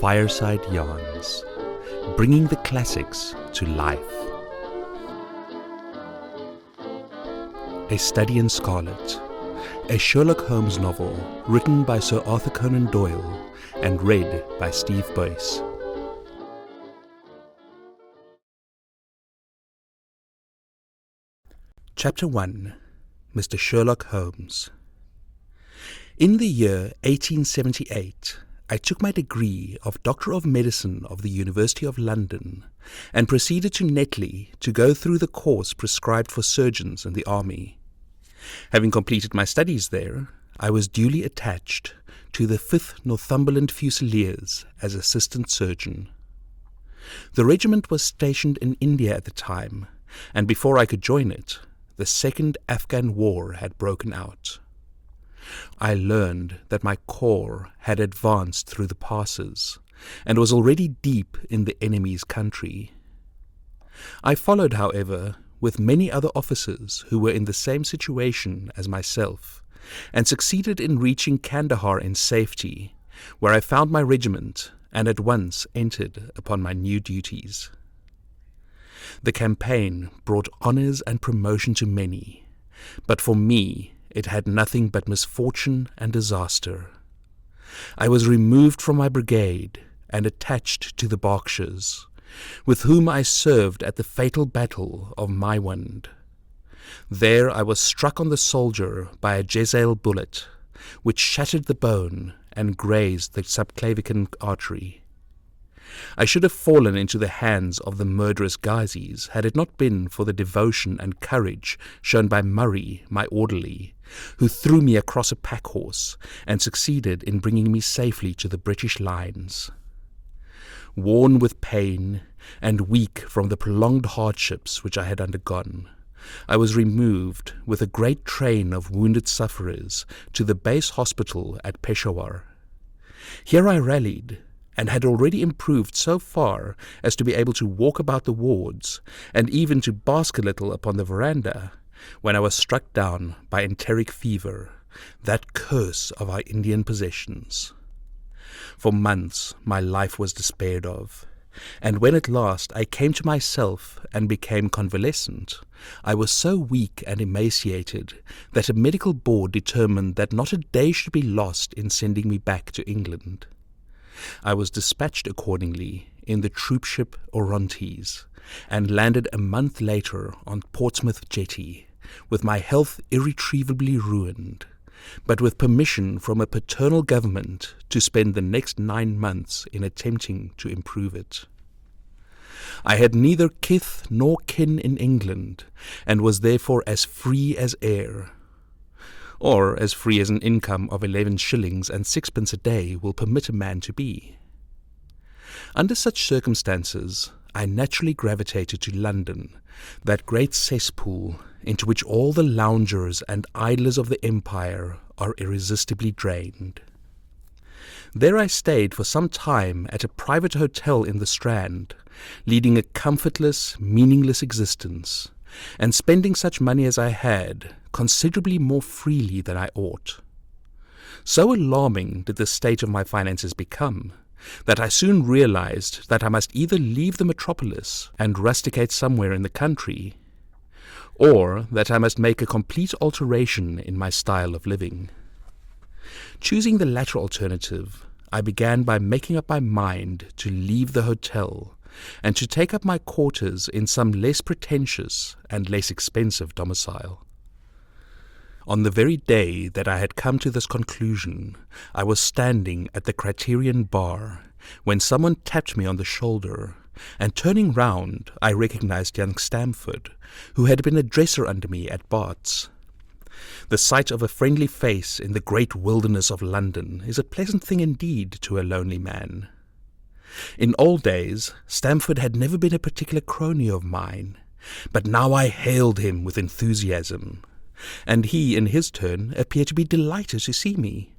Fireside Yarns, bringing the classics to life. A Study in Scarlet, a Sherlock Holmes novel written by Sir Arthur Conan Doyle and read by Steve Boyce. Chapter 1. Mr. Sherlock Holmes. In the year 1878, I took my degree of Doctor of Medicine of the University of London and proceeded to Netley to go through the course prescribed for surgeons in the army. Having completed my studies there, I was duly attached to the 5th Northumberland Fusiliers as assistant surgeon. The regiment was stationed in India at the time, and before I could join it, the Second Afghan War had broken out. I learned that my corps had advanced through the passes and was already deep in the enemy's country. I followed, however, with many other officers who were in the same situation as myself, and succeeded in reaching Kandahar in safety, where I found my regiment and at once entered upon my new duties. The campaign brought honours and promotion to many, but for me it had nothing but misfortune and disaster. I was removed from my brigade and attached to the Berkshires, with whom I served at the fatal battle of Maiwand. There I was struck on the shoulder by a Jezzail bullet, which shattered the bone and grazed the subclavian artery. I should have fallen into the hands of the murderous Ghazis had it not been for the devotion and courage shown by Murray, my orderly, who threw me across a pack-horse and succeeded in bringing me safely to the British lines. Worn with pain and weak from the prolonged hardships which I had undergone, I was removed with a great train of wounded sufferers to the base hospital at Peshawar. Here I rallied, and had already improved so far as to be able to walk about the wards, and even to bask a little upon the veranda, when I was struck down by enteric fever, that curse of our Indian possessions. For months my life was despaired of, and when at last I came to myself and became convalescent, I was so weak and emaciated that a medical board determined that not a day should be lost in sending me back to England. I was dispatched accordingly in the troopship Orontes, and landed a month later on Portsmouth jetty, with my health irretrievably ruined, but with permission from a paternal government to spend the next 9 months in attempting to improve it. I had neither kith nor kin in England, and was therefore as free as air, or as free as an income of 11 shillings and 6pence a day will permit a man to be. Under such circumstances, I naturally gravitated to London, that great cesspool into which all the loungers and idlers of the empire are irresistibly drained. There I stayed for some time at a private hotel in the Strand, leading a comfortless, meaningless existence, and spending such money as I had considerably more freely than I ought. So alarming did the state of my finances become, that I soon realized that I must either leave the metropolis and rusticate somewhere in the country, or that I must make a complete alteration in my style of living. Choosing the latter alternative, I began by making up my mind to leave the hotel and to take up my quarters in some less pretentious and less expensive domicile. On the very day that I had come to this conclusion, I was standing at the Criterion bar when someone tapped me on the shoulder, and turning round I recognized young Stamford, who had been a dresser under me at Bart's. The sight of a friendly face in the great wilderness of London is a pleasant thing indeed to a lonely man. In old days, Stamford had never been a particular crony of mine, but now I hailed him with enthusiasm, and he, in his turn, appeared to be delighted to see me.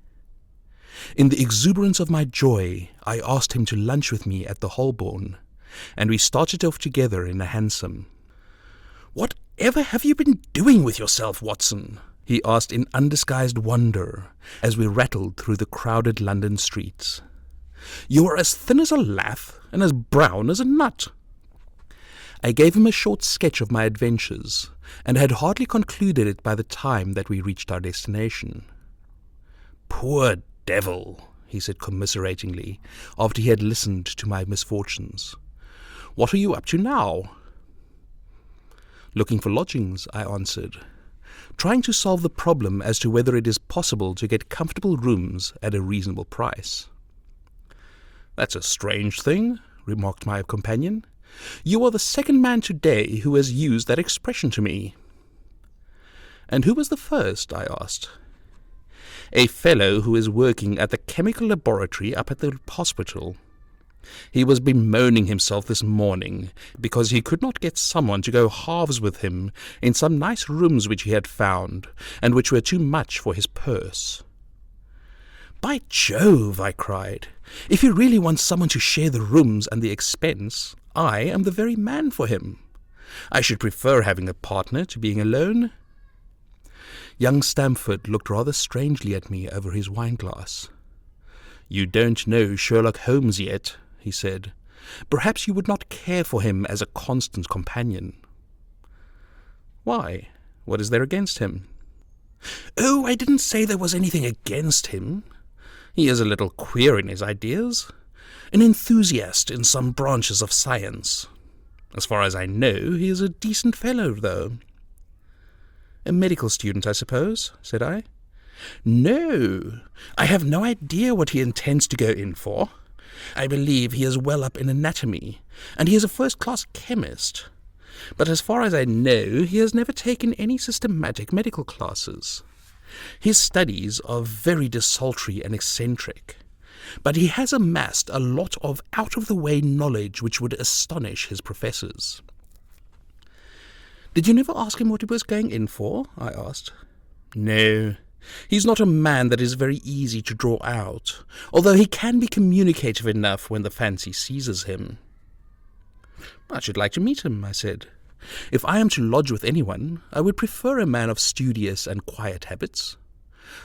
In the exuberance of my joy, I asked him to lunch with me at the Holborn, and we started off together in a hansom. "Whatever have you been doing with yourself, Watson?" he asked in undisguised wonder, as we rattled through the crowded London streets. You are as thin as a lath and as brown as a nut. I gave him a short sketch of my adventures, and had hardly concluded it by the time that we reached our destination. "Poor devil," he said commiseratingly, after he had listened to my misfortunes. "What are you up to now?" "Looking for lodgings," I answered, trying to solve the problem as to whether it is possible to get comfortable rooms at a reasonable price. "That's a strange thing," remarked my companion. "You are the second man today who has used that expression to me." "And who was the first?" I asked. "A fellow who is working at the chemical laboratory up at the hospital. He was bemoaning himself this morning because he could not get someone to go halves with him in some nice rooms which he had found, and which were too much for his purse." "By Jove," I cried, "if he really wants someone to share the rooms and the expense, I am the very man for him. I should prefer having a partner to being alone." Young Stamford looked rather strangely at me over his wine-glass. "You don't know Sherlock Holmes yet," he said. "Perhaps you would not care for him as a constant companion." "Why? What is there against him?" "Oh, I didn't say there was anything against him. He is a little queer in his ideas, an enthusiast in some branches of science. As far as I know, he is a decent fellow, though." "A medical student, I suppose?" said I. "No, I have no idea what he intends to go in for. I believe he is well up in anatomy, and he is a first-class chemist. But as far as I know, he has never taken any systematic medical classes. His studies are very desultory and eccentric, but he has amassed a lot of out-of-the-way knowledge which would astonish his professors." "Did you never ask him what he was going in for?" I asked. "No. He's not a man that is very easy to draw out, although he can be communicative enough when the fancy seizes him." "I should like to meet him," I said. "If I am to lodge with anyone, I would prefer a man of studious and quiet habits.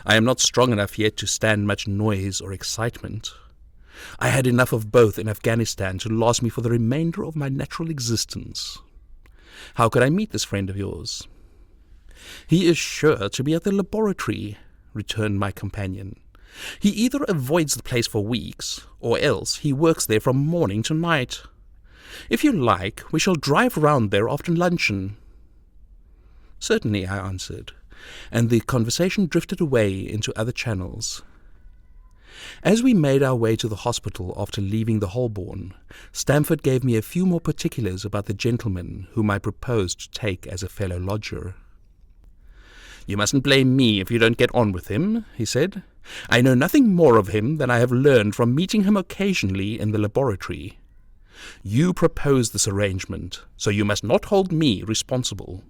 I am not strong enough yet to stand much noise or excitement. I had enough of both in Afghanistan to last me for the remainder of my natural existence. How could I meet this friend of yours?" "He is sure to be at the laboratory," returned my companion. "He either avoids the place for weeks, or else he works there from morning to night. If you like, we shall drive round there after luncheon." "Certainly," I answered, and the conversation drifted away into other channels. As we made our way to the hospital after leaving the Holborn, Stamford gave me a few more particulars about the gentleman whom I proposed to take as a fellow lodger. "You mustn't blame me if you don't get on with him," he said. "I know nothing more of him than I have learned from meeting him occasionally in the laboratory. You proposed this arrangement, so you must not hold me responsible."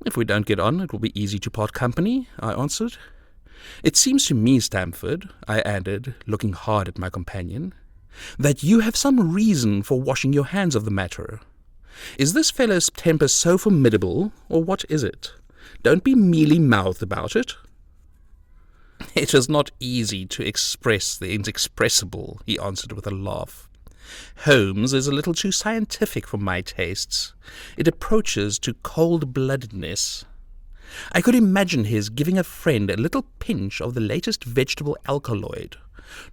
"If we don't get on, it will be easy to part company," I answered. "It seems to me, Stamford," I added, looking hard at my companion, "that you have some reason for washing your hands of the matter. Is this fellow's temper so formidable, or what is it? Don't be mealy-mouthed about it." "It is not easy to express the inexpressible," he answered with a laugh. "Holmes is a little too scientific for my tastes. It approaches to cold-bloodedness. I could imagine his giving a friend a little pinch of the latest vegetable alkaloid,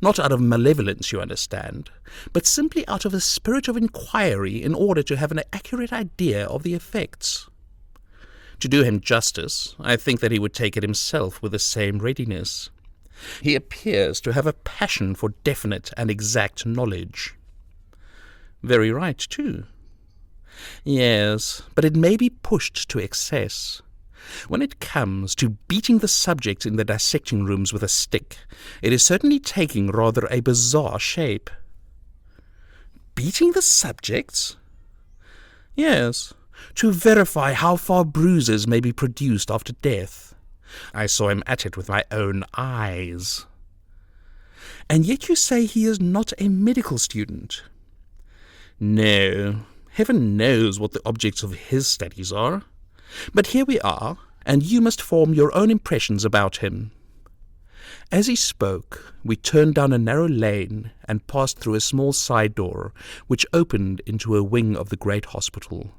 not out of malevolence, you understand, but simply out of a spirit of inquiry in order to have an accurate idea of the effects. To do him justice, I think that he would take it himself with the same readiness. He appears to have a passion for definite and exact knowledge." "Very right, too." "Yes, but it may be pushed to excess. When it comes to beating the subjects in the dissecting rooms with a stick, it is certainly taking rather a bizarre shape." "Beating the subjects?" "Yes, to verify how far bruises may be produced after death. I saw him at it with my own eyes." "And yet you say he is not a medical student?" "No. Heaven knows what the objects of his studies are. But here we are, and you must form your own impressions about him." As he spoke, we turned down a narrow lane and passed through a small side door which opened into a wing of the great hospital.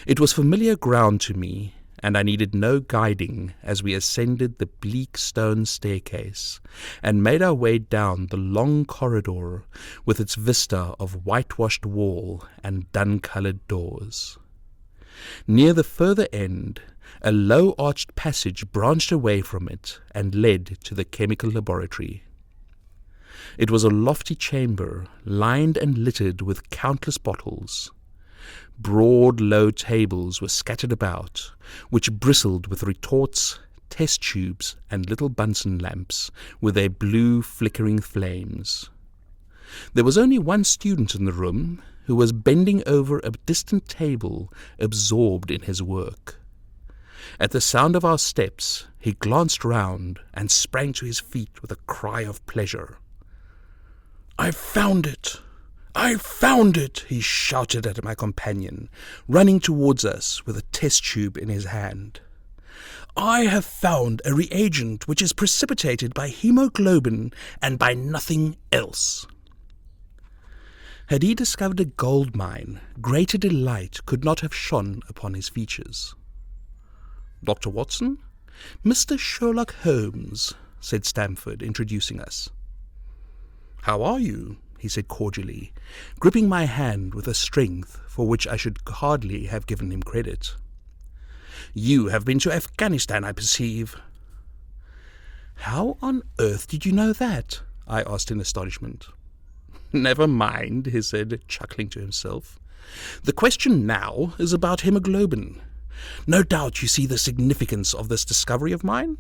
It was familiar ground to me, and I needed no guiding as we ascended the bleak stone staircase and made our way down the long corridor with its vista of whitewashed wall and dun-coloured doors. Near the further end, a low-arched passage branched away from it and led to the chemical laboratory. It was a lofty chamber, lined and littered with countless bottles. Broad, low tables were scattered about, which bristled with retorts, test tubes, and little Bunsen lamps with their blue, flickering flames. There was only one student in the room, who was bending over a distant table, absorbed in his work. At the sound of our steps, he glanced round and sprang to his feet with a cry of pleasure. "I've found it! I've found it!" he shouted at my companion, running towards us with a test tube in his hand. "I have found a reagent which is precipitated by hemoglobin and by nothing else." Had he discovered a gold mine, greater delight could not have shone upon his features. "Dr. Watson, Mr. Sherlock Holmes," said Stamford, introducing us. "How are you?" he said cordially, gripping my hand with a strength for which I should hardly have given him credit. "You have been to Afghanistan, I perceive." "How on earth did you know that?" I asked in astonishment. "Never mind," he said, chuckling to himself. "The question now is about hemoglobin. No doubt you see the significance of this discovery of mine?"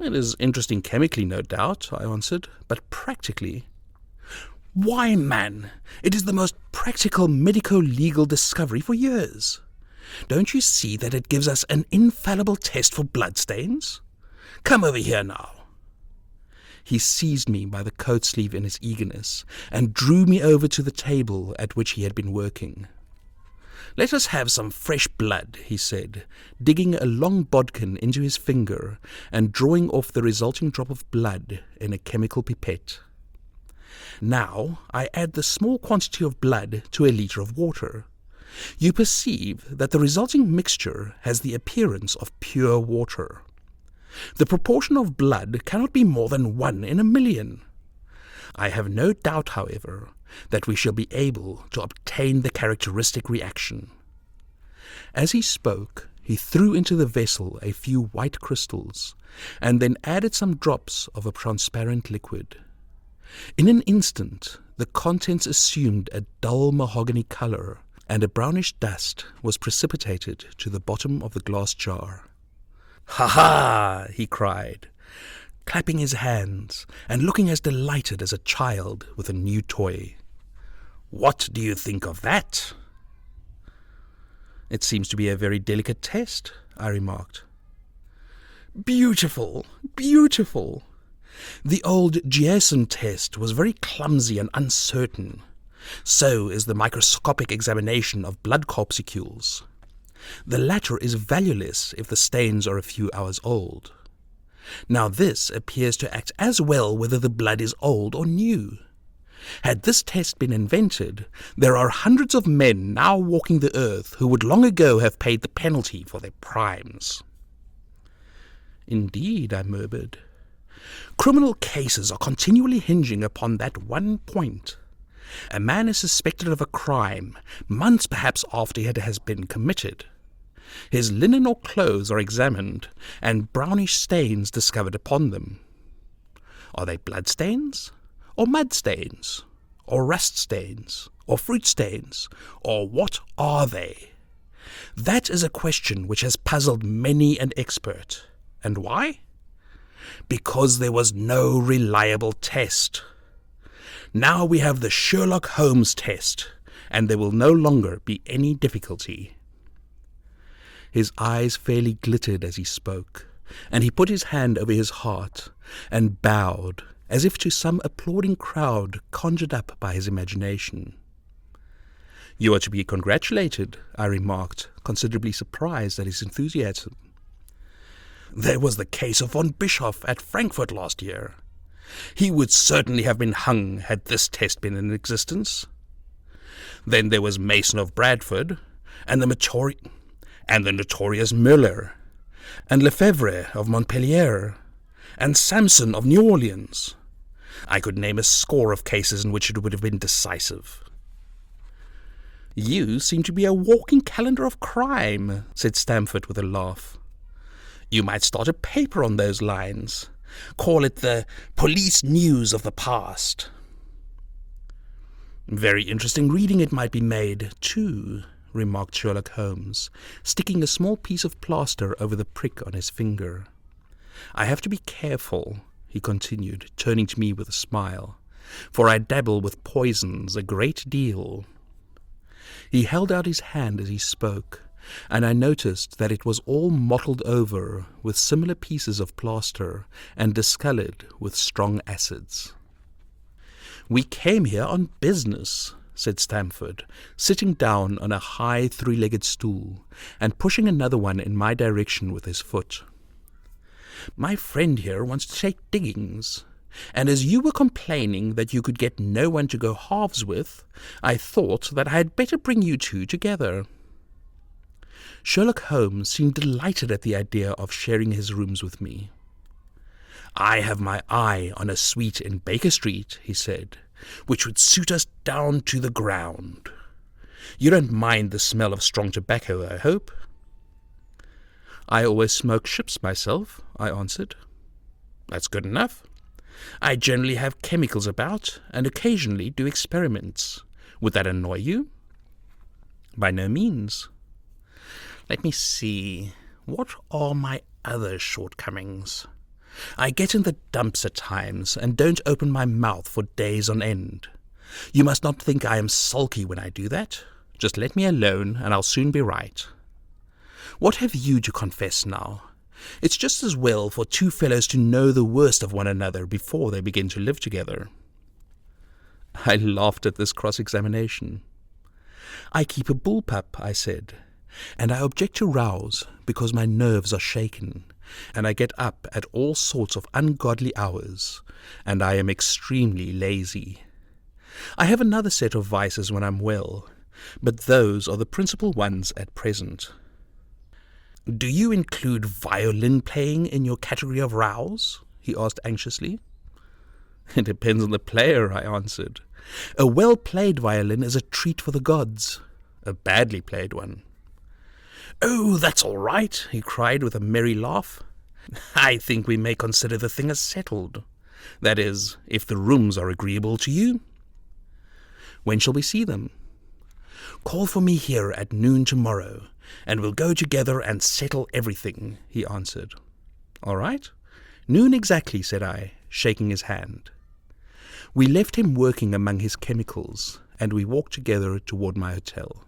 "It is interesting chemically, no doubt," I answered, "but practically—" "Why, man, it is the most practical medico-legal discovery for years. Don't you see that it gives us an infallible test for bloodstains? Come over here now." He seized me by the coat sleeve in his eagerness and drew me over to the table at which he had been working. "Let us have some fresh blood," he said, digging a long bodkin into his finger and drawing off the resulting drop of blood in a chemical pipette. Now I add the small quantity of blood to a litre of water. You perceive that the resulting mixture has the appearance of pure water. The proportion of blood cannot be more than 1 in a million. I have no doubt, however, that we shall be able to obtain the characteristic reaction. As he spoke, he threw into the vessel a few white crystals, and then added some drops of a transparent liquid. In an instant, the contents assumed a dull mahogany colour, and a brownish dust was precipitated to the bottom of the glass jar. "Ha ha!" he cried, clapping his hands and looking as delighted as a child with a new toy. "What do you think of that?" "It seems to be a very delicate test," I remarked. "Beautiful, beautiful. The old Giasson test was very clumsy and uncertain. So is the microscopic examination of blood corpuscles. The latter is valueless if the stains are a few hours old. Now this appears to act as well whether the blood is old or new. Had this test been invented, there are hundreds of men now walking the earth who would long ago have paid the penalty for their crimes." "Indeed," I murmured. "Criminal cases are continually hinging upon that one point. A man is suspected of a crime, months perhaps after it has been committed. His linen or clothes are examined, and brownish stains discovered upon them. Are they blood stains, or mud stains, or rust stains, or fruit stains, or what are they? That is a question which has puzzled many an expert. And why? Because there was no reliable test. Now we have the Sherlock Holmes test, and there will no longer be any difficulty." His eyes fairly glittered as he spoke, and he put his hand over his heart and bowed, as if to some applauding crowd conjured up by his imagination. "You are to be congratulated," I remarked, considerably surprised at his enthusiasm. There was the case of von Bischoff at Frankfurt last year. He would certainly have been hung had this test been in existence. Then there was Mason of Bradford, and the notorious Müller, and Lefebvre of Montpellier, and Samson of New Orleans. I could name a score of cases in which it would have been decisive. You seem to be a walking calendar of crime, said Stamford with a laugh. You might start a paper on those lines. Call it the police news of the past. Very interesting reading it might be made, too, remarked Sherlock Holmes, sticking a small piece of plaster over the prick on his finger. I have to be careful, he continued, turning to me with a smile, for I dabble with poisons a great deal. He held out his hand as he spoke, and I noticed that it was all mottled over with similar pieces of plaster and discoloured with strong acids. We came here on business, said Stamford, sitting down on a high three-legged stool and pushing another one in my direction with his foot. My friend here wants to take diggings, and as you were complaining that you could get no one to go halves with, I thought that I had better bring you two together. Sherlock Holmes seemed delighted at the idea of sharing his rooms with me. I have my eye on a suite in Baker Street, he said, which would suit us down to the ground. You don't mind the smell of strong tobacco, I hope? I always smoke ships myself, I answered. That's good enough. I generally have chemicals about, and occasionally do experiments. Would that annoy you? By no means. Let me see. What are my other shortcomings? I get in the dumps at times, and don't open my mouth for days on end. You must not think I am sulky when I do that. Just let me alone, and I'll soon be right. What have you to confess now? It's just as well for two fellows to know the worst of one another before they begin to live together. I laughed at this cross-examination. I keep a bullpup, I said, and I object to rows because my nerves are shaken, and I get up at all sorts of ungodly hours, and I am extremely lazy. I have another set of vices when I'm well, but those are the principal ones at present. Do you include violin playing in your category of rows? He asked anxiously. It depends on the player, I answered. A well-played violin is a treat for the gods, a badly played one. Oh, that's all right, he cried with a merry laugh. I think we may consider the thing as settled. That is, if the rooms are agreeable to you. When shall we see them? Call for me here at noon tomorrow, and we'll go together and settle everything, he answered. All right. Noon exactly, said I, shaking his hand. We left him working among his chemicals, and we walked together toward my hotel.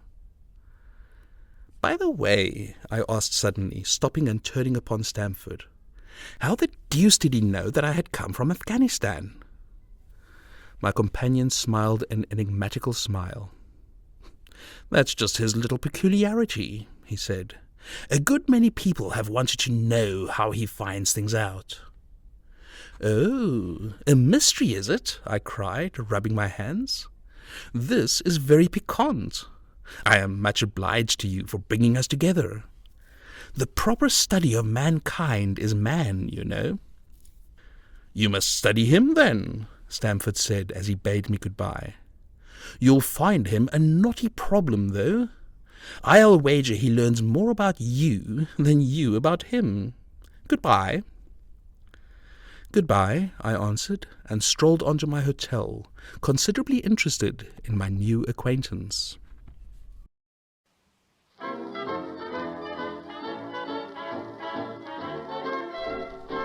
By the way, I asked suddenly, stopping and turning upon Stamford, how the deuce did he know that I had come from Afghanistan? My companion smiled an enigmatical smile. That's just his little peculiarity, he said. A good many people have wanted to know how he finds things out. Oh, a mystery, is it? I cried, rubbing my hands. This is very piquant. I am much obliged to you for bringing us together. The proper study of mankind is man, you know. You must study him, then, Stamford said as he bade me goodbye. You'll find him a knotty problem, though. I'll wager he learns more about you than you about him. Goodbye. Goodbye, I answered, and strolled on to my hotel, considerably interested in my new acquaintance.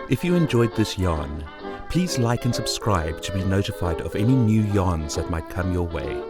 If you enjoyed this yarn, please like and subscribe to be notified of any new yarns that might come your way.